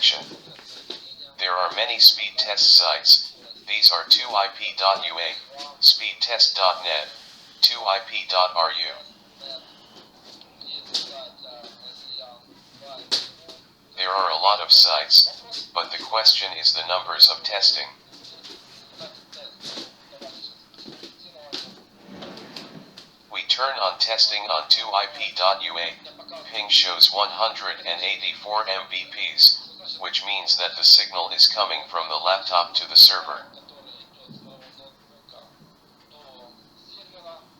connection. There are many speed test sites. These are 2ip.ua, speedtest.net, 2ip.ru. There are a lot of sites, but the question is the numbers of testing. We turn on testing on 2ip.ua. Ping shows 184 Mbps, which means that the signal is coming from the laptop to the server.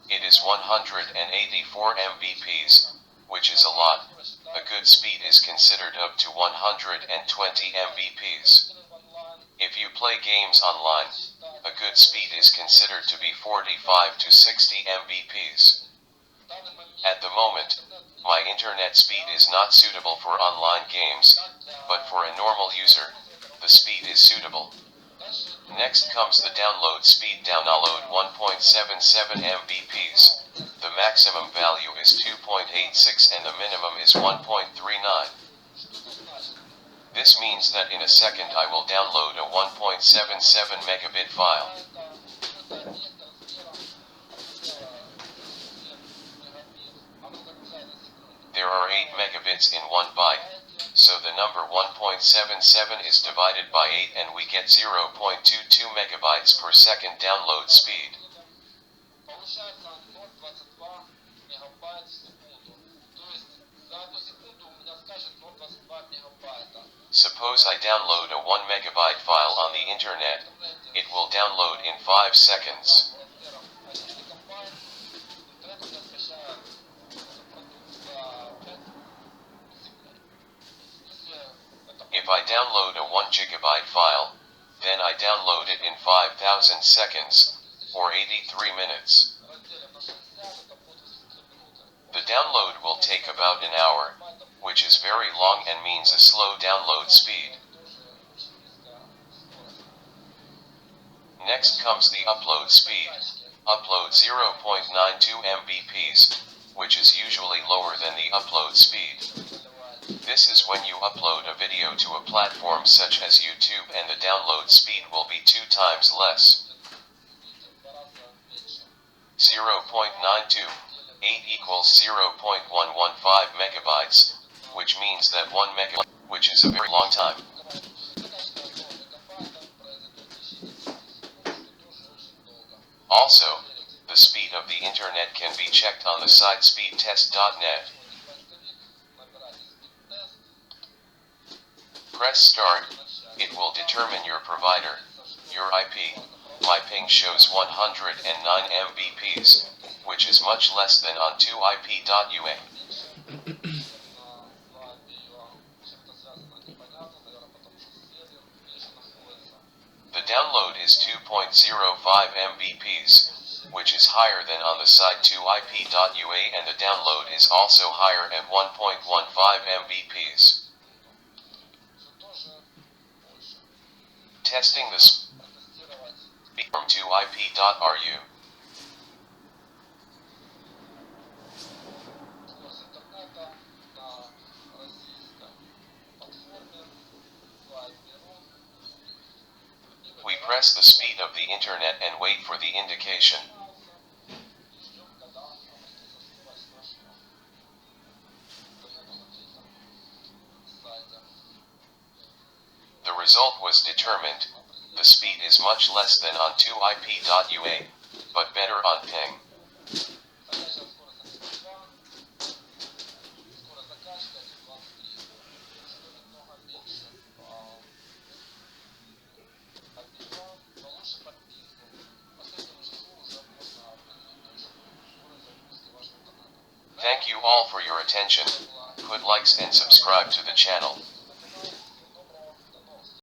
It is 184 Mbps, which is a lot. A good speed is considered up to 120 Mbps. If you play games online, a good speed is considered to be 45 to 60 Mbps. At the moment, my internet speed is not suitable for online games, but for a normal user, the speed is suitable. Next comes the download speed. Download 1.77 Mbps. The maximum value is 2.86 and the minimum is 1.39. This means that in a second I will download a 1.77 megabit file. There are 8 megabits in 1 byte, so the number 1.77 is divided by 8 and we get 0.22 megabytes per second download speed. Suppose I download a 1 megabyte file on the internet, it will download in 5 seconds. If I download a 1 gigabyte file, then I download it in 5,000 seconds, or 83 minutes. The download will take about an hour, which is very long and means a slow download speed. Next comes the upload speed. Upload 0.92 Mbps, which is usually lower than the upload speed. This is when you upload a video to a platform such as YouTube and the download speed will be 2 times less. 0.92, 8 equals 0.115 megabytes, which means that 1 megabyte, which is a very long time. Also, the speed of the internet can be checked on the site speedtest.net. Press start, it will determine your provider, your IP. My ping shows 109 Mbps, which is much less than on 2ip.ua. The download is 2.05 Mbps, which is higher than on the site 2ip.ua, and the download is also higher at 1.15 Mbps. Testing the speed from 2ip.ru. We press the speed of the internet and wait for the indication. The result was determined. The speed is much less than on 2ip.ua, but better on ping. Thank you all for your attention. Put likes and subscribe to the channel.